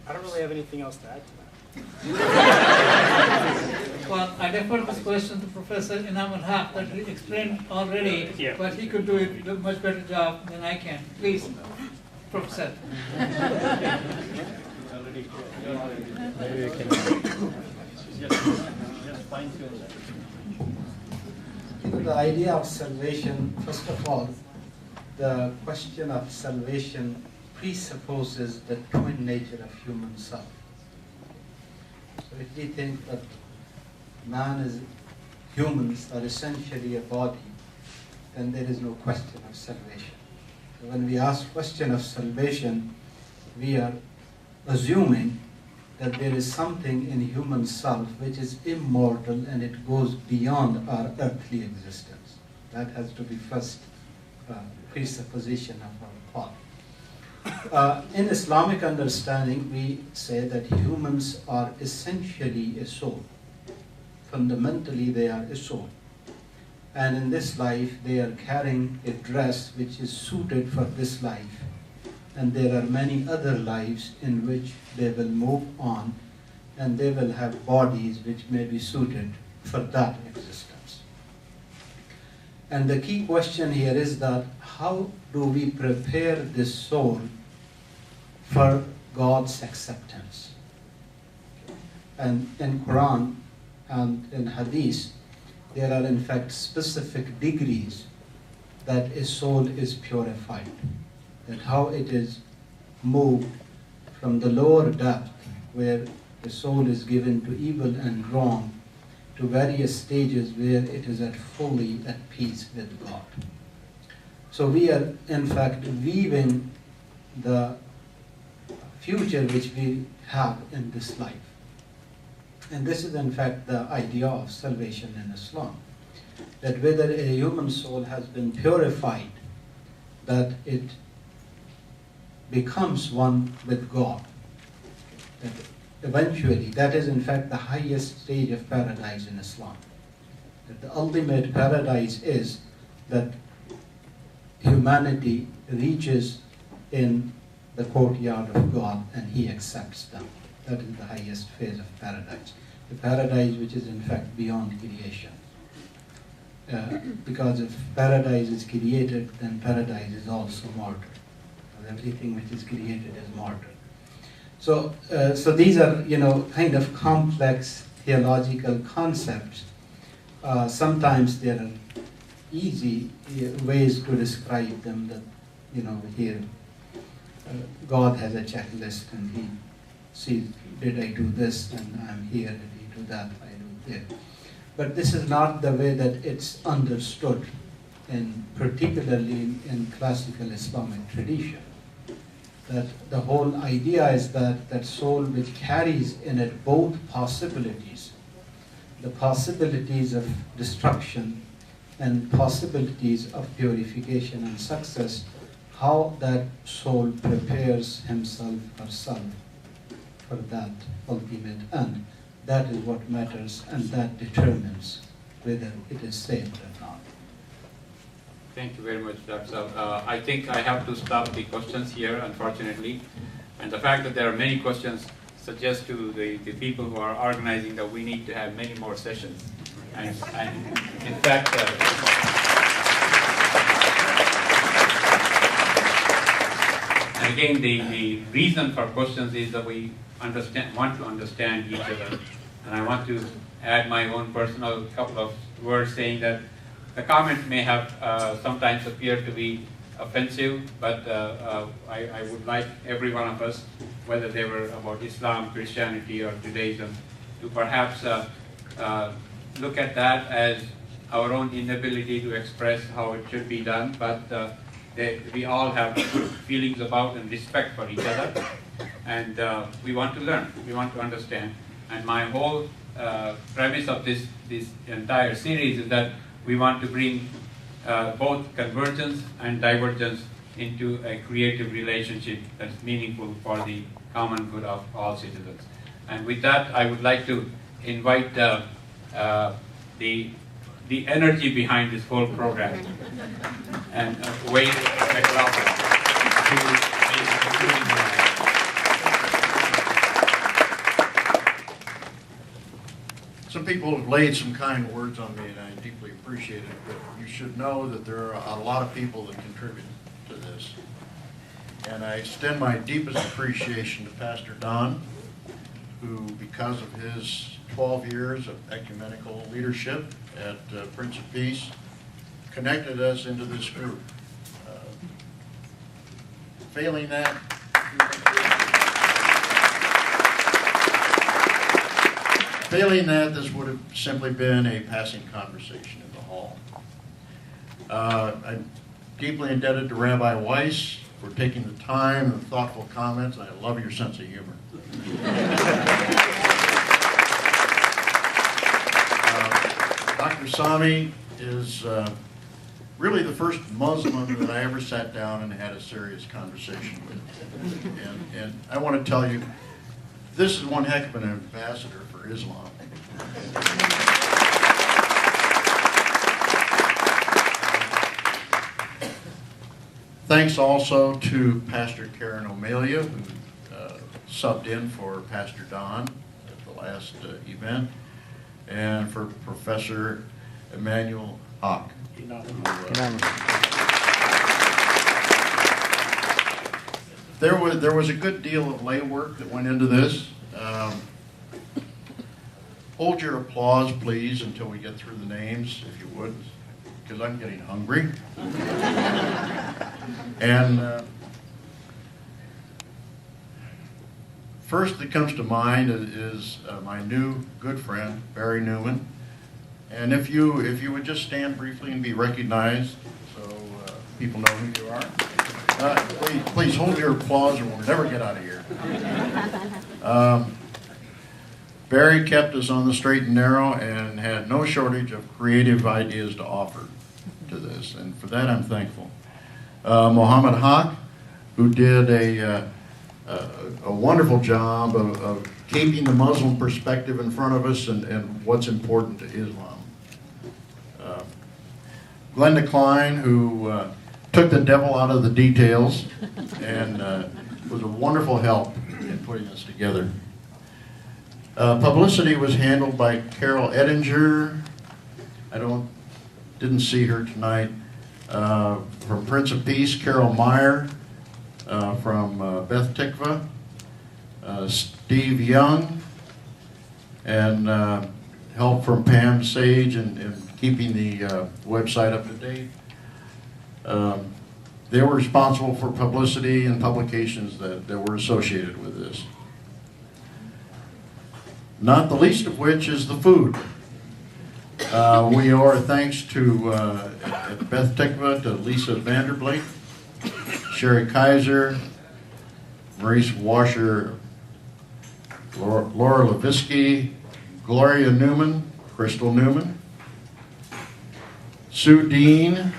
I don't really have anything else to add to that. Well, I defer this question to Professor Inam al-Haq that he explained already, but he could do it a much better job than I can. Please, Professor. The idea of salvation, first of all, the question of salvation presupposes the twin nature of human self. So if we think that humans are essentially a body, then there is no question of salvation. So when we ask question of salvation, we are assuming that there is something in human self which is immortal and it goes beyond our earthly existence. That has to be first presupposition of our thought. In Islamic understanding, we say that humans are essentially a soul. Fundamentally, they are a soul. And in this life, they are carrying a dress which is suited for this life. And there are many other lives in which they will move on and they will have bodies which may be suited for that existence. And the key question here is that how do we prepare this soul for God's acceptance? And in Quran and in Hadith, there are in fact specific degrees that a soul is purified, that how it is moved from the lower depth where the soul is given to evil and wrong to various stages where it is fully at peace with God. So we are in fact weaving the future which we have in this life. And this is in fact the idea of salvation in Islam. That whether a human soul has been purified, that it becomes one with God. That eventually, that is in fact the highest stage of paradise in Islam. That the ultimate paradise is that humanity reaches in the courtyard of God and He accepts them. That is the highest phase of paradise. The paradise which is in fact beyond creation. Because if paradise is created, then paradise is also mortal. Everything which is created is mortal. So these are, kind of complex theological concepts. Sometimes there are easy ways to describe them. That, here God has a checklist and He sees, did I do this and I'm here, did He do that, I do there. But this is not the way that it's understood, particularly in classical Islamic tradition. That the whole idea is that soul which carries in it both possibilities, the possibilities of destruction and possibilities of purification and success, how that soul prepares himself or herself for that ultimate end. That is what matters, and that determines whether it is saved or not. Thank you very much, Dr. Saab. I think I have to stop the questions here, unfortunately. And the fact that there are many questions suggests to the people who are organizing that we need to have many more sessions. And in fact, and again, the reason for questions is that we want to understand each other. And I want to add my own personal couple of words saying that the comments may have sometimes appeared to be offensive, but I would like every one of us, whether they were about Islam, Christianity, or Judaism, to perhaps look at that as our own inability to express how it should be done, but we all have good feelings about and respect for each other, and we want to learn, we want to understand. And my whole premise of this entire series is that we want to bring both convergence and divergence into a creative relationship that's meaningful for the common good of all citizens. And with that, I would like to invite the energy behind this whole program and Wade McLaughlin to make the concluding remarks. some people have laid some kind words on me, and I deeply appreciate it, but you should know that there are a lot of people that contribute to this. And I extend my deepest appreciation to Pastor Don, who, because of his 12 years of ecumenical leadership at Prince of Peace, connected us into this group. Failing that, this would have simply been a passing conversation in the hall. I'm deeply indebted to Rabbi Weiss for taking the time and thoughtful comments. I love your sense of humor. Dr. Sami is really the first Muslim that I ever sat down and had a serious conversation with. And I want to tell you, this is one heck of an ambassador for Islam. Thanks also to Pastor Karen O'Malia, who subbed in for Pastor Don at the last event, and for Professor Emmanuel Hawk. There was a good deal of lay work that went into this. Hold your applause, please, until we get through the names, if you would, because I'm getting hungry. And first that comes to mind is my new good friend, Barry Newman. And if you would just stand briefly and be recognized, so people know who you are. Please hold your applause, or we'll never get out of here. Barry kept us on the straight and narrow and had no shortage of creative ideas to offer to this, and for that I'm thankful. Mohammed Haq, who did a wonderful job of keeping the Muslim perspective in front of us and what's important to Islam. Glenda Klein, who took the devil out of the details and was a wonderful help in putting this together. Publicity was handled by Carol Edinger. Didn't see her tonight. From Prince of Peace, Carol Meyer. From Beth Tikva, Steve Young, and help from Pam Sage in keeping the website up to date. They were responsible for publicity and publications that were associated with this. Not the least of which is the food. We owe our thanks to at Beth Tikva to Lisa Vanderblake, Sherry Kaiser, Maurice Washer, Laura Levisky, Gloria Newman, Crystal Newman, Sue Dean,